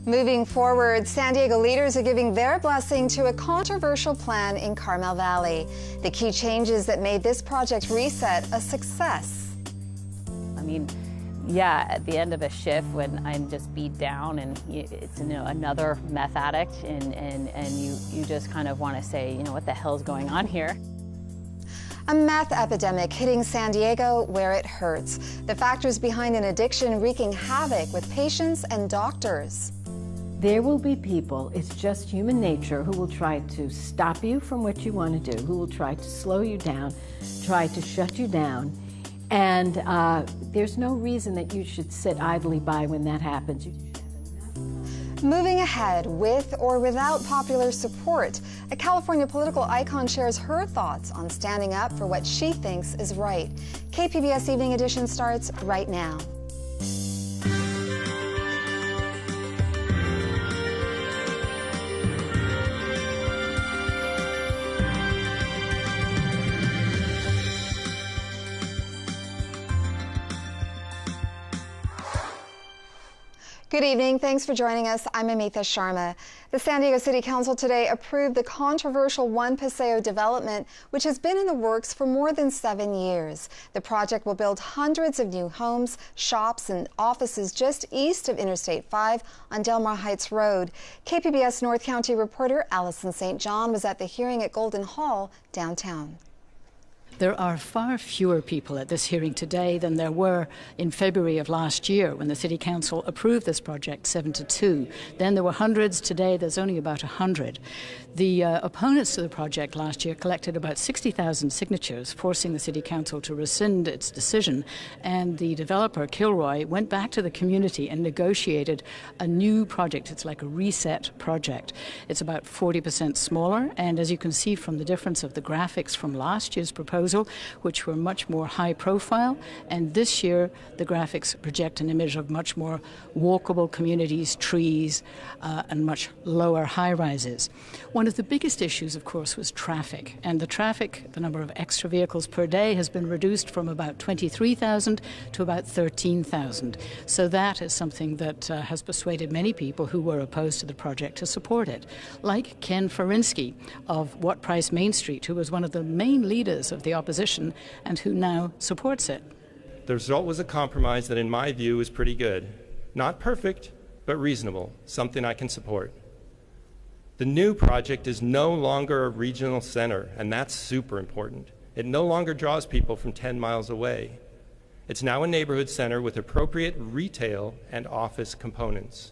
Moving forward, San Diego leaders are giving their blessing to a controversial plan in Carmel Valley. The key changes that made this project reset a success. I mean, yeah, at the end of a shift when I'm just beat down and it's another meth addict and you just kind of want to say, what the hell's going on here? A meth epidemic hitting San Diego where it hurts. The factors behind an addiction wreaking havoc with patients and doctors. There will be people, it's just human nature, who will try to stop you from what you want to do, who will try to slow you down, try to shut you down. And there's no reason that you should sit idly by when that happens. Moving ahead, with or without popular support, a California political icon shares her thoughts on standing up for what she thinks is right. KPBS Evening Edition starts right now. Good evening. Thanks for joining us. I'm Amita Sharma. The San Diego City Council today approved the controversial One Paseo development, which has been in the works for more than 7 years. The project will build hundreds of new homes, shops, and offices just east of Interstate 5 on Del Mar Heights Road. KPBS North County reporter Allison St. John was at the hearing at Golden Hall downtown. There are far fewer people at this hearing today than there were in February of last year when the City Council approved this project 7-2. Then there were hundreds. Today there's only about 100. The opponents to the project last year collected about 60,000 signatures, forcing the City Council to rescind its decision. And the developer, Kilroy, went back to the community and negotiated a new project. It's like a reset project. It's about 40% smaller. And as you can see from the difference of the graphics from last year's proposal, which were much more high profile, and this year the graphics project an image of much more walkable communities, trees, and much lower high rises. One of the biggest issues, of course, was traffic, and the number of extra vehicles per day has been reduced from about 23,000 to about 13,000. So that is something that has persuaded many people who were opposed to the project to support it, like Ken Farinsky of What Price Main Street, who was one of the main leaders of the opposition and who now supports it. The result was a compromise that in my view is pretty good. Not perfect, but reasonable, something I can support. The new project is no longer a regional center, and that's super important. It no longer draws people from 10 miles away. It's now a neighborhood center with appropriate retail and office components.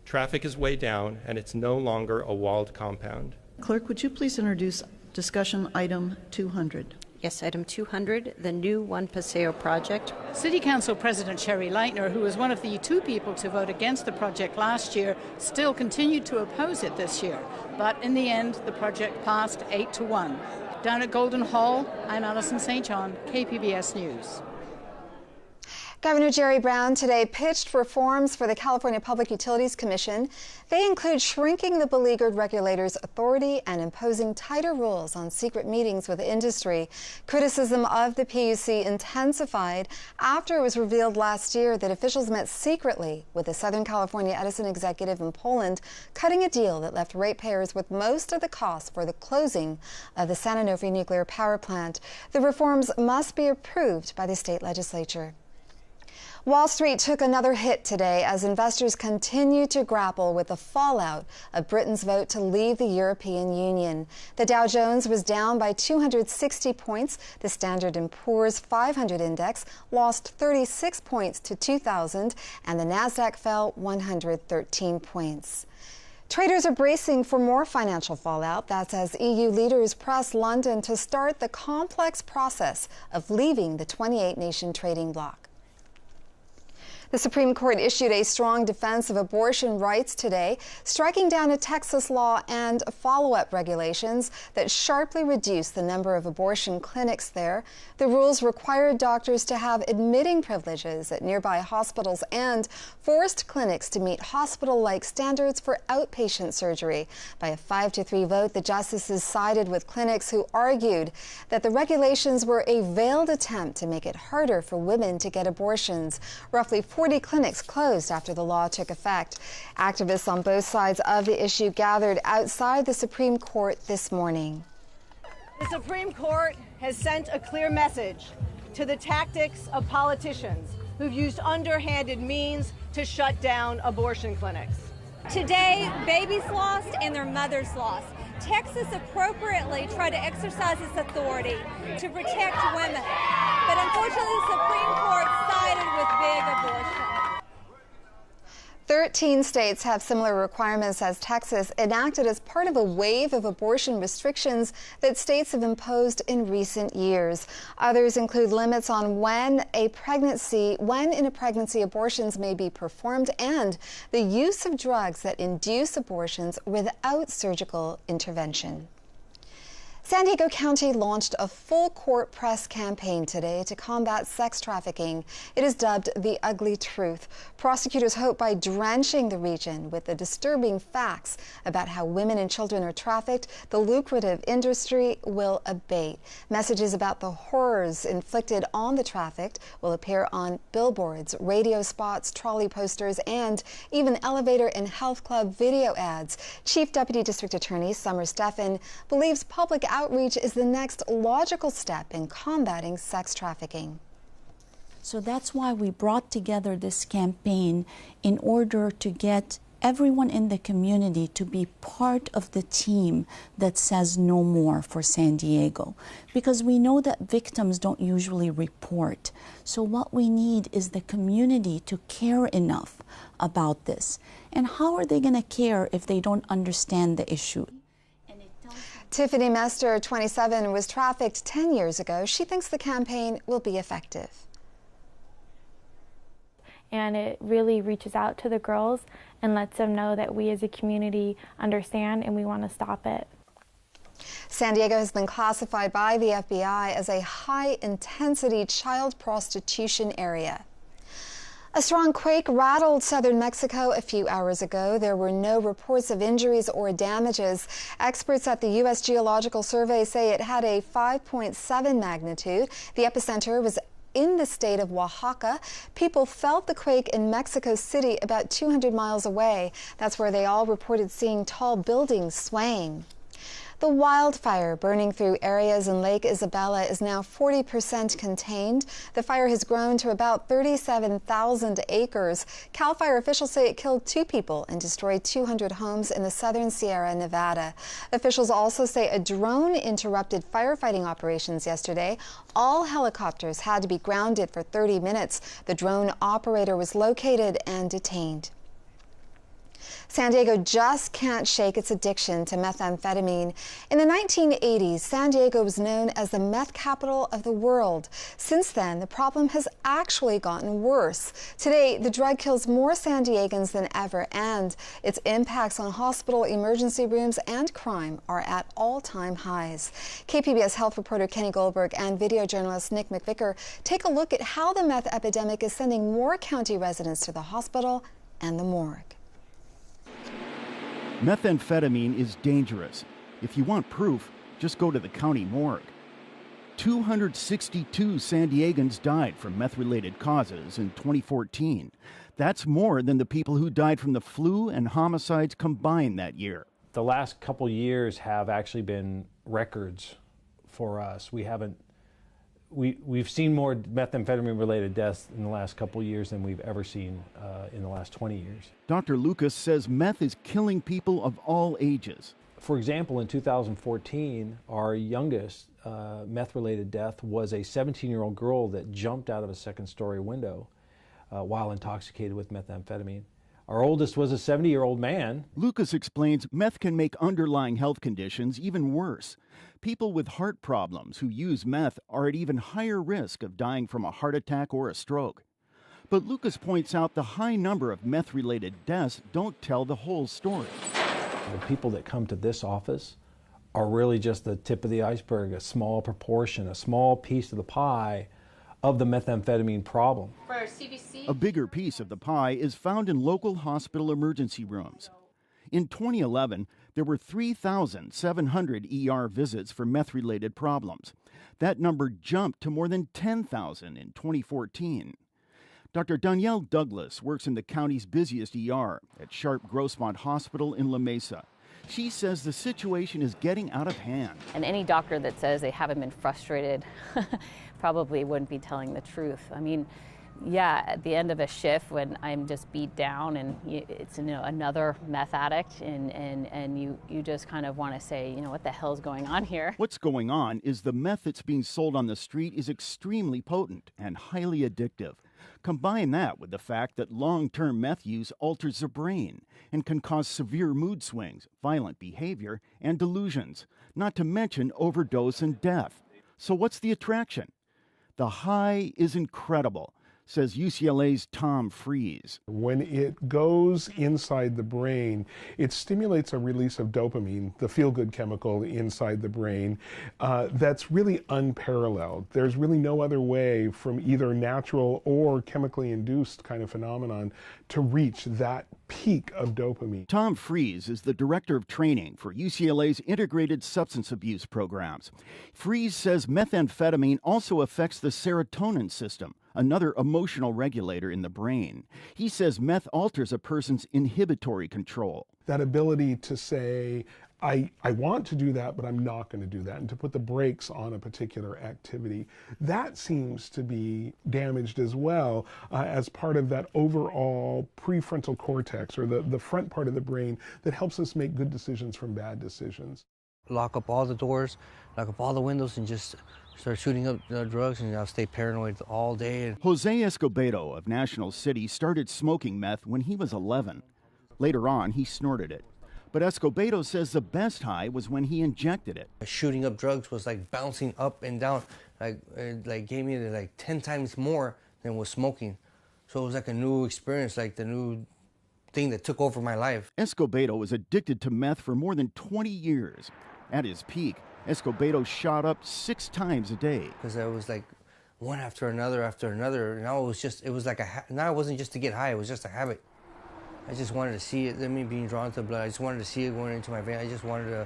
Traffic is way down, and it's no longer a walled compound. Clerk, would you please introduce discussion item 200? Yes, item 200, the new One Paseo project. City Council President Sherry Leitner, who was one of the 2 people to vote against the project last year, still continued to oppose it this year. But in the end, the project passed 8-1. Down at Golden Hall, I'm Allison St. John, KPBS News. Governor Jerry Brown today pitched reforms for the California Public Utilities Commission. They include shrinking the beleaguered regulator's authority and imposing tighter rules on secret meetings with industry. Criticism of the PUC intensified after it was revealed last year that officials met secretly with a Southern California Edison executive in Poland, cutting a deal that left ratepayers with most of the costs for the closing of the San Onofre nuclear power plant. The reforms must be approved by the state legislature. Wall Street took another hit today as investors continue to grapple with the fallout of Britain's vote to leave the European Union. The Dow Jones was down by 260 points. The Standard & Poor's 500 index lost 36 points to 2,000, and the Nasdaq fell 113 points. Traders are bracing for more financial fallout. That's as EU leaders press London to start the complex process of leaving the 28-nation trading bloc. The Supreme Court issued a strong defense of abortion rights today, striking down a Texas law and follow-up regulations that sharply reduce the number of abortion clinics there. The rules required doctors to have admitting privileges at nearby hospitals and forced clinics to meet hospital-like standards for outpatient surgery. By a 5-3 vote, the justices sided with clinics who argued that the regulations were a veiled attempt to make it harder for women to get abortions. Roughly 40 clinics closed after the law took effect. Activists on both sides of the issue gathered outside the Supreme Court this morning. The Supreme Court has sent a clear message to the tactics of politicians who've used underhanded means to shut down abortion clinics. Today, babies lost and their mothers lost. Texas appropriately tried to exercise its authority to protect women, but unfortunately the Supreme Court sided with big abortion. 13 states have similar requirements as Texas, enacted as part of a wave of abortion restrictions that states have imposed in recent years. Others include limits on when in a pregnancy abortions may be performed and the use of drugs that induce abortions without surgical intervention. San Diego County launched a full-court press campaign today to combat sex trafficking. It is dubbed The Ugly Truth. Prosecutors hope by drenching the region with the disturbing facts about how women and children are trafficked, the lucrative industry will abate. Messages about the horrors inflicted on the trafficked will appear on billboards, radio spots, trolley posters, and even elevator and health club video ads. Chief Deputy District Attorney Summer Steffen believes public outreach is the next logical step in combating sex trafficking. So that's why we brought together this campaign in order to get everyone in the community to be part of the team that says no more for San Diego. Because we know that victims don't usually report. So what we need is the community to care enough about this. And how are they going to care if they don't understand the issue? Tiffany Mester, 27, was trafficked 10 years ago. She thinks the campaign will be effective. And it really reaches out to the girls and lets them know that we as a community understand and we want to stop it. San Diego has been classified by the FBI as a high-intensity child prostitution area. A strong quake rattled southern Mexico a few hours ago. There were no reports of injuries or damages. Experts at the U.S. Geological Survey say it had a 5.7 magnitude. The epicenter was in the state of Oaxaca. People felt the quake in Mexico City, about 200 miles away. That's where they all reported seeing tall buildings swaying. The wildfire burning through areas in Lake Isabella is now 40% contained. The fire has grown to about 37,000 acres. CAL FIRE officials say it killed 2 people and destroyed 200 homes in the southern Sierra Nevada. Officials also say a drone interrupted firefighting operations yesterday. All helicopters had to be grounded for 30 minutes. The drone operator was located and detained. San Diego just can't shake its addiction to methamphetamine. In the 1980s, San Diego was known as the meth capital of the world. Since then, the problem has actually gotten worse. Today, the drug kills more San Diegans than ever, and its impacts on hospital emergency rooms and crime are at all-time highs. KPBS health reporter Kenny Goldberg and video journalist Nick McVicker take a look at how the meth epidemic is sending more county residents to the hospital and the morgue. Methamphetamine is dangerous. If you want proof, just go to the county morgue. 262 San Diegans died from meth-related causes in 2014. That's more than the people who died from the flu and homicides combined that year. The last couple years have actually been records for us. We've seen more methamphetamine-related deaths in the last couple of years than we've ever seen in the last 20 years. Dr. Lucas says meth is killing people of all ages. For example, in 2014, our youngest meth-related death was a 17-year-old girl that jumped out of a second-story window while intoxicated with methamphetamine. Our oldest was a 70-year-old man. Lucas explains meth can make underlying health conditions even worse. People with heart problems who use meth are at even higher risk of dying from a heart attack or a stroke. But Lucas points out the high number of meth-related deaths don't tell the whole story. The people that come to this office are really just the tip of the iceberg, a small proportion, a small piece of the pie of the methamphetamine problem. For CBC, a bigger piece of the pie is found in local hospital emergency rooms. In 2011, there were 3,700 ER visits for meth-related problems. That number jumped to more than 10,000 in 2014. Dr. Danielle Douglas works in the county's busiest ER at Sharp Grossmont Hospital in La Mesa. She says the situation is getting out of hand. And any doctor that says they haven't been frustrated probably wouldn't be telling the truth. I mean, yeah, at the end of a shift when I'm just beat down and it's another meth addict and you just kind of want to say, what the hell's going on here? What's going on is the meth that's being sold on the street is extremely potent and highly addictive. Combine that with the fact that long-term meth use alters the brain and can cause severe mood swings, violent behavior, and delusions, not to mention overdose and death. So what's the attraction? The high is incredible, says UCLA's Tom Fries. When it goes inside the brain, it stimulates a release of dopamine, the feel-good chemical inside the brain, that's really unparalleled. There's really no other way from either natural or chemically induced kind of phenomenon to reach that peak of dopamine. Tom Fries is the director of training for UCLA's integrated substance abuse programs. Fries says methamphetamine also affects the serotonin system, another emotional regulator in the brain. He says meth alters a person's inhibitory control. That ability to say, I want to do that, but I'm not going to do that, and to put the brakes on a particular activity, that seems to be damaged as well as part of that overall prefrontal cortex, or the front part of the brain that helps us make good decisions from bad decisions. Lock up all the doors, lock up all the windows, and just start shooting up drugs, and I'll stay paranoid all day. Jose Escobedo of National City started smoking meth when he was 11. Later on, he snorted it. But Escobedo says the best high was when he injected it. Shooting up drugs was like bouncing up and down, like gave me like 10 times more than was smoking. So it was like a new experience, like the new thing that took over my life. Escobedo was addicted to meth for more than 20 years. At his peak, Escobedo shot up 6 times a day. Because I was like one after another. Now it wasn't just to get high, it was just a habit. I just wanted to see it, being drawn to the blood. I just wanted to see it going into my vein. I just wanted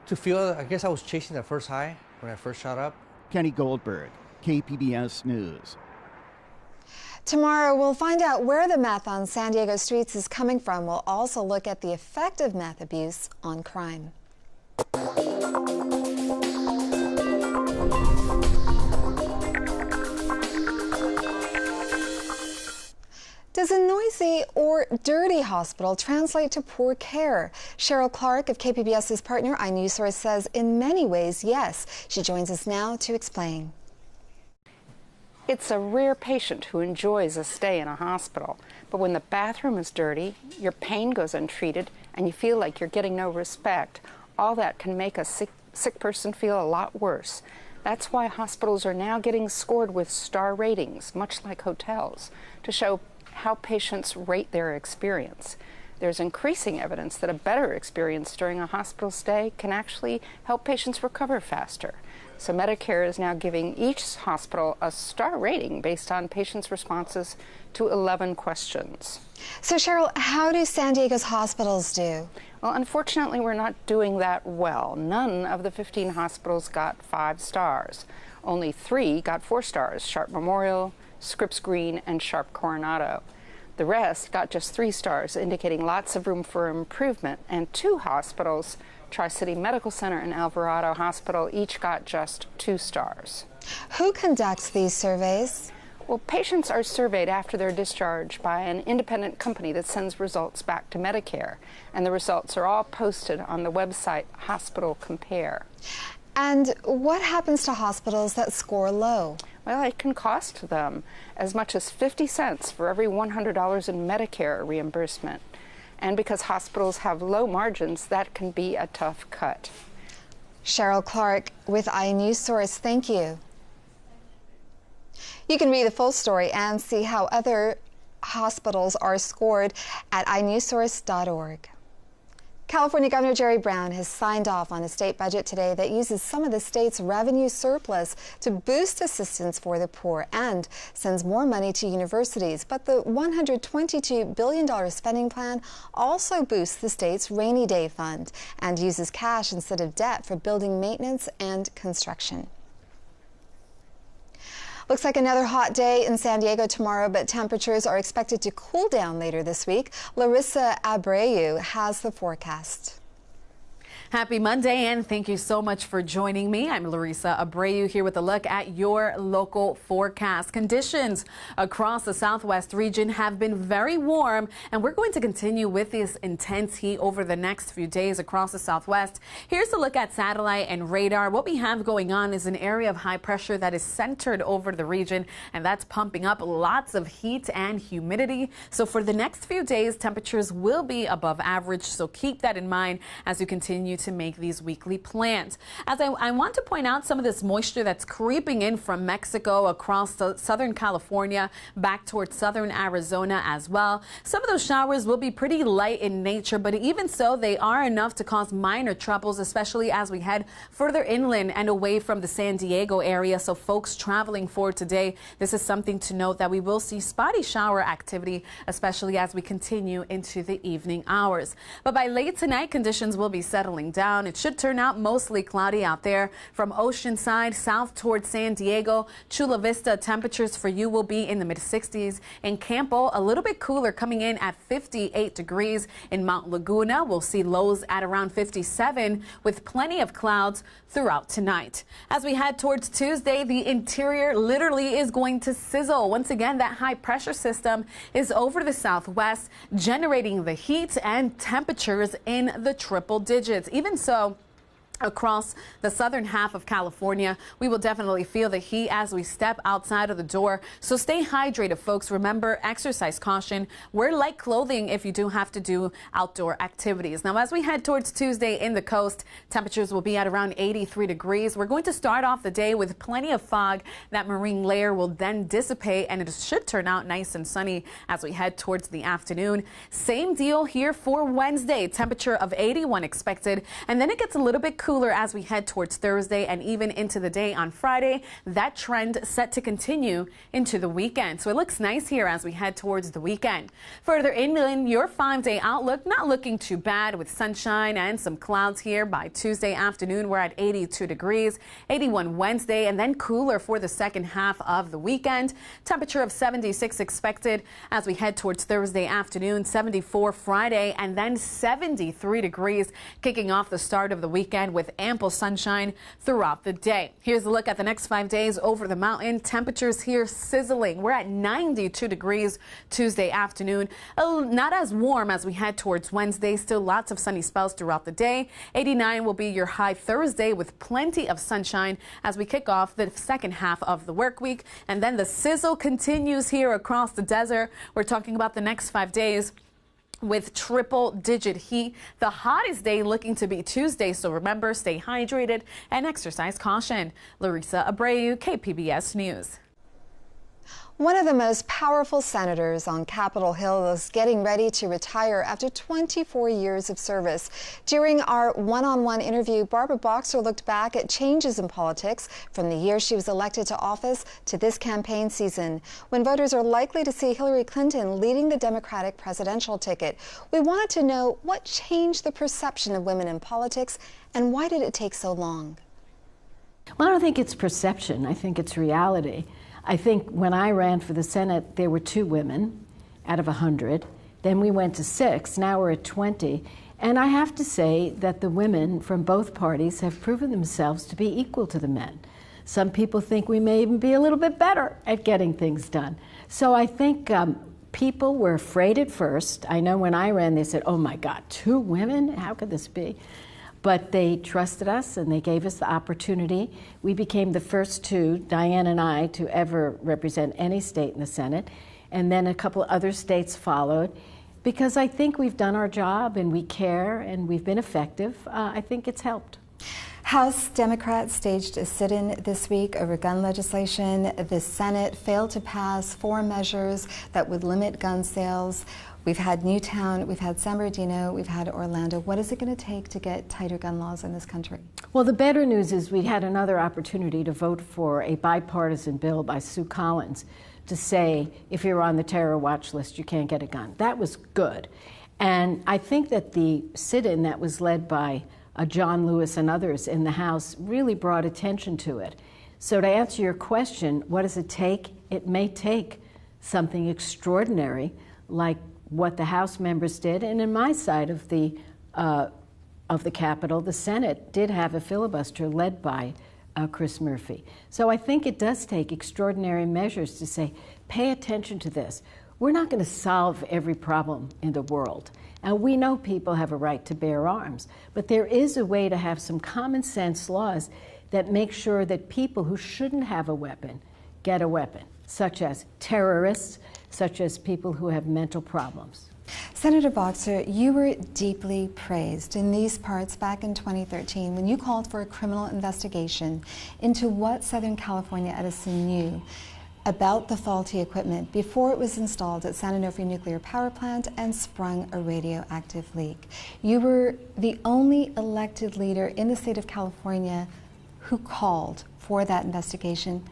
to feel, I guess I was chasing that first high when I first shot up. Kenny Goldberg, KPBS News. Tomorrow, we'll find out where the meth on San Diego streets is coming from. We'll also look at the effect of meth abuse on crime. Does a noisy or dirty hospital translate to poor care? Cheryl Clark of KPBS's partner iNewsSource says in many ways, yes. She joins us now to explain. It's a rare patient who enjoys a stay in a hospital, but when the bathroom is dirty, your pain goes untreated, and you feel like you're getting no respect, all that can make a sick person feel a lot worse. That's why hospitals are now getting scored with star ratings, much like hotels, to show how patients rate their experience. There's increasing evidence that a better experience during a hospital stay can actually help patients recover faster. So Medicare is now giving each hospital a star rating based on patients' responses to 11 questions. So Cheryl, how do San Diego's hospitals do? Well, unfortunately, we're not doing that well. None of the 15 hospitals got 5 stars. Only 3 got 4 stars, Sharp Memorial, Scripps Green, and Sharp Coronado. The rest got just 3 stars, indicating lots of room for improvement. And 2 hospitals, Tri-City Medical Center and Alvarado Hospital, each got just 2 stars. Who conducts these surveys? Well, patients are surveyed after their discharge by an independent company that sends results back to Medicare. And the results are all posted on the website Hospital Compare. And what happens to hospitals that score low? Well, it can cost them as much as 50 cents for every $100 in Medicare reimbursement. And because hospitals have low margins, that can be a tough cut. Cheryl Clark with iNewsSource, thank you. You can read the full story and see how other hospitals are scored at iNewsSource.org. California Governor Jerry Brown has signed off on a state budget today that uses some of the state's revenue surplus to boost assistance for the poor and sends more money to universities. But the $122 billion spending plan also boosts the state's rainy day fund and uses cash instead of debt for building maintenance and construction. Looks like another hot day in San Diego tomorrow, but temperatures are expected to cool down later this week. Larissa Abreu has the forecast. Happy Monday, and thank you so much for joining me. I'm Larissa Abreu here with a look at your local forecast. Conditions across the southwest region have been very warm, and we're going to continue with this intense heat over the next few days across the southwest. Here's a look at satellite and radar. What we have going on is an area of high pressure that is centered over the region, and that's pumping up lots of heat and humidity. So for the next few days, temperatures will be above average, so keep that in mind as you continue to make these weekly plans. As I want to point out some of this moisture that's creeping in from Mexico across southern California back towards southern Arizona as well. Some of those showers will be pretty light in nature, but even so, they are enough to cause minor troubles, especially as we head further inland and away from the San Diego area. So folks traveling for today, this is something to note that we will see spotty shower activity, especially as we continue into the evening hours. But by late tonight, conditions will be settling down. It should turn out mostly cloudy out there from Oceanside south towards San Diego. Chula Vista temperatures for you will be in the mid-60s. In Campo, a little bit cooler, coming in at 58 degrees. In Mount Laguna, we'll see lows at around 57 with plenty of clouds throughout tonight. As we head towards Tuesday, the interior literally is going to sizzle. Once again, that high pressure system is over the southwest, generating the heat and temperatures in the triple digits. Even so, across the southern half of California, we will definitely feel the heat as we step outside of the door. So stay hydrated, folks. Remember, exercise caution. Wear light clothing if you do have to do outdoor activities. Now, as we head towards Tuesday in the coast, temperatures will be at around 83 degrees. We're going to start off the day with plenty of fog. That marine layer will then dissipate, and it should turn out nice and sunny as we head towards the afternoon. Same deal here for Wednesday. Temperature of 81 expected, and then it gets a little bit cooler as we head towards Thursday and even into the day on Friday. That trend set to continue into the weekend. So it looks nice here as we head towards the weekend. Further inland, your 5-day outlook not looking too bad with sunshine and some clouds here. By Tuesday afternoon, we're at 82 degrees, 81 Wednesday, and then cooler for the second half of the weekend. Temperature of 76 expected as we head towards Thursday afternoon, 74 Friday, and then 73 degrees kicking off the start of the weekend with ample sunshine throughout the day. Here's a look at the next 5 days over the mountain. Temperatures here sizzling. We're at 92 degrees Tuesday afternoon. Not as warm as we head towards Wednesday. Still lots of sunny spells throughout the day. 89 will be your high Thursday with plenty of sunshine as we kick off the second half of the work week. And then the sizzle continues here across the desert. We're talking about the next 5 days with triple-digit heat. The hottest day looking to be Tuesday, so remember, stay hydrated and exercise caution. Larissa Abreu, KPBS News. One of the most powerful senators on Capitol Hill is getting ready to retire after 24 years of service. During our one-on-one interview, Barbara Boxer looked back at changes in politics from the year she was elected to office to this campaign season, when voters are likely to see Hillary Clinton leading the Democratic presidential ticket. We wanted to know what changed the perception of women in politics and why did it take so long? Well, I don't think it's perception. I think it's reality. I think when I ran for the Senate, there were 2 women out of 100. Then we went to 6. Now we're at 20. And I have to say that the women from both parties have proven themselves to be equal to the men. Some people think we may even be a little bit better at getting things done. So I think people were afraid at first. I know when I ran, they said, oh my God, 2 women? How could this be? But they trusted us and they gave us the opportunity. We became the first 2, Diane and I, to ever represent any state in the Senate. And then a couple other states followed. Because I think we've done our job and we care and we've been effective. I think it's helped. House Democrats staged a sit-in this week over gun legislation. The Senate failed to pass 4 measures that would limit gun sales. We've had Newtown, we've had San Bernardino, we've had Orlando. What is it going to take to get tighter gun laws in this country? Well, the better news is we had another opportunity to vote for a bipartisan bill by Sue Collins to say if you're on the terror watch list, you can't get a gun. That was good. And I think that the sit-in that was led by John Lewis and others in the House really brought attention to it. So to answer your question, what does it take? It may take something extraordinary like what the House members did, and in my side of the Capitol, the Senate did have a filibuster led by Chris Murphy. So I think it does take extraordinary measures to say, pay attention to this. We're not going to solve every problem in the world. And we know people have a right to bear arms, but there is a way to have some common sense laws that make sure that people who shouldn't have a weapon get a weapon, such as terrorists, such as people who have mental problems. Senator Boxer, you were deeply praised in these parts back in 2013 when you called for a criminal investigation into what Southern California Edison knew about the faulty equipment before it was installed at San Onofre Nuclear Power Plant and sprung a radioactive leak. You were the only elected leader in the state of California who called for that investigation,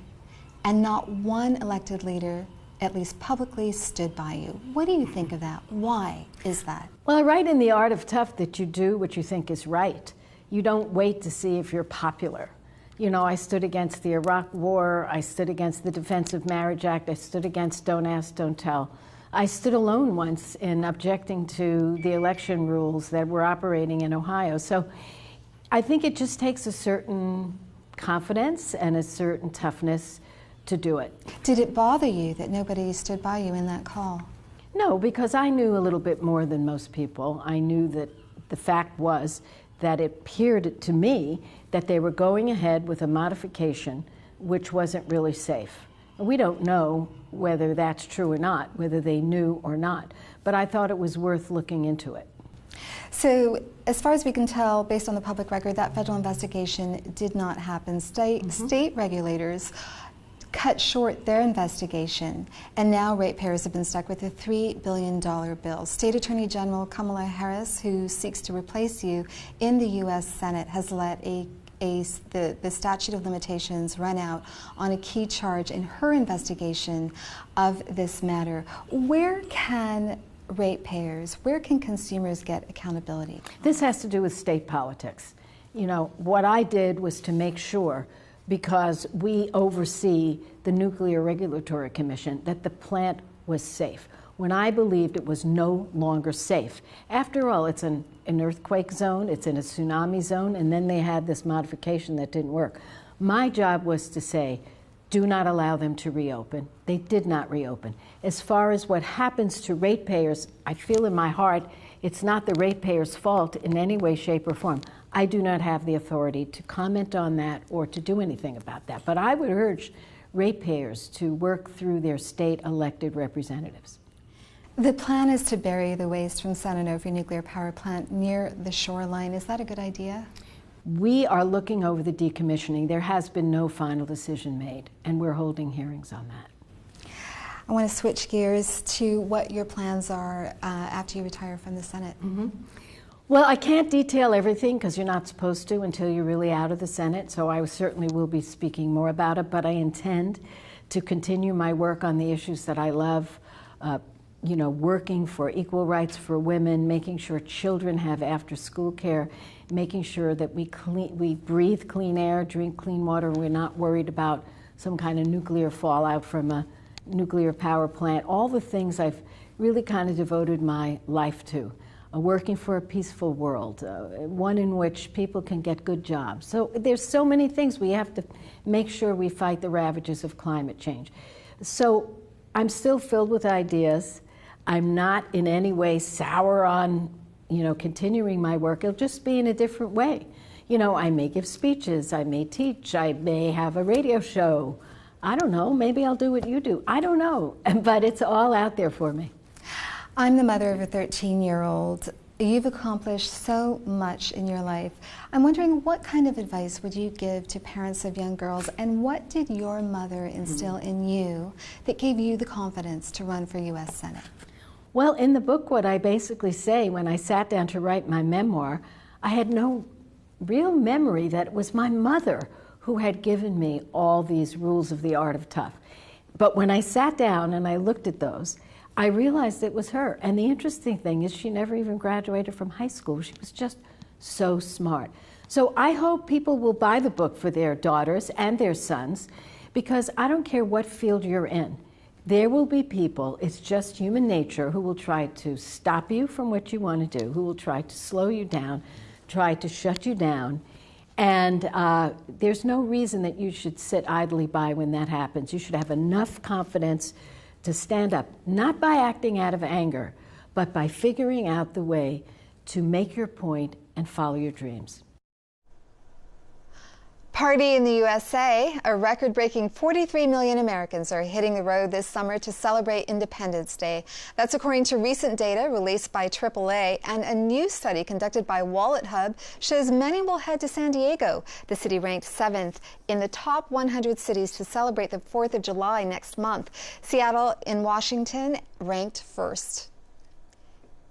and not one elected leader, at least publicly, stood by you. What do you think of that? Why is that? Well, I write in The Art of Tough that you do what you think is right. You don't wait to see if you're popular. You know, I stood against the Iraq War, I stood against the Defense of Marriage Act, I stood against Don't Ask, Don't Tell. I stood alone once in objecting to the election rules that were operating in Ohio. So I think it just takes a certain confidence and a certain toughness to do it. Did it bother you that nobody stood by you in that call? No, because I knew a little bit more than most people. I knew that the fact was that it appeared to me that they were going ahead with a modification which wasn't really safe. We don't know whether that's true or not, whether they knew or not, but I thought it was worth looking into it. So, as far as we can tell, based on the public record, that federal investigation did not happen. State regulators cut short their investigation, and now ratepayers have been stuck with a $3 billion bill. State Attorney General Kamala Harris, who seeks to replace you in the U.S. Senate, has let the statute of limitations run out on a key charge in her investigation of this matter. Where can ratepayers, where can consumers get accountability? This has to do with state politics. You know, what I did was to make sure, because we oversee the Nuclear Regulatory Commission, that the plant was safe when I believed it was no longer safe. After all, it's an earthquake zone, it's in a tsunami zone, and then they had this modification that didn't work. My job was to say, do not allow them to reopen. They did not reopen. As far as what happens to ratepayers, I feel in my heart it's not the ratepayers' fault in any way, shape, or form. I do not have the authority to comment on that or to do anything about that. But I would urge ratepayers to work through their state elected representatives. The plan is to bury the waste from San Onofre Nuclear Power Plant near the shoreline. Is that a good idea? We are looking over the decommissioning. There has been no final decision made, and we're holding hearings on that. I want to switch gears to what your plans are after you retire from the Senate. Well, I can't detail everything because you're not supposed to until you're really out of the Senate, so I certainly will be speaking more about it, but I intend to continue my work on the issues that I love, you know, working for equal rights for women, making sure children have after-school care, making sure that we breathe clean air, drink clean water, we're not worried about some kind of nuclear fallout from a nuclear power plant, all the things I've really kind of devoted my life to. Working for a peaceful world, one in which people can get good jobs. So there's so many things. We have to make sure we fight the ravages of climate change. So I'm still filled with ideas. I'm not in any way sour on, you know, continuing my work. It'll just be in a different way. You know, I may give speeches, I may teach, I may have a radio show. I don't know, maybe I'll do what you do. I don't know, but it's all out there for me. I'm the mother of a 13-year-old. You've accomplished so much in your life. I'm wondering, what kind of advice would you give to parents of young girls, and what did your mother instill in you that gave you the confidence to run for U.S. Senate? Well, in the book, what I basically say, when I sat down to write my memoir, I had no real memory that it was my mother who had given me all these rules of the art of tough. But when I sat down and I looked at those, I realized it was her. And the interesting thing is she never even graduated from high school. She was just so smart. So I hope people will buy the book for their daughters and their sons, because I don't care what field you're in. There will be people, it's just human nature, who will try to stop you from what you want to do, who will try to slow you down, try to shut you down. And there's no reason that you should sit idly by when that happens. You should have enough confidence to stand up, not by acting out of anger, but by figuring out the way to make your point and follow your dreams. Party in the USA. A record-breaking 43 million Americans are hitting the road this summer to celebrate Independence Day. That's according to recent data released by AAA, and a new study conducted by Wallet Hub shows many will head to San Diego. The city ranked 7th in the top 100 cities to celebrate the 4th of July next month. Seattle in Washington ranked 1st.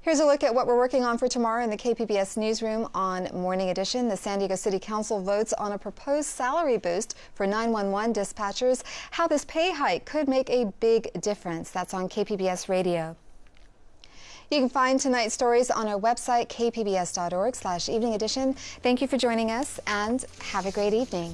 Here's a look at what we're working on for tomorrow in the KPBS newsroom on Morning Edition. The San Diego City Council votes on a proposed salary boost for 911 dispatchers. How this pay hike could make a big difference. That's on KPBS Radio. You can find tonight's stories on our website, kpbs.org/evening edition. Thank you for joining us and have a great evening.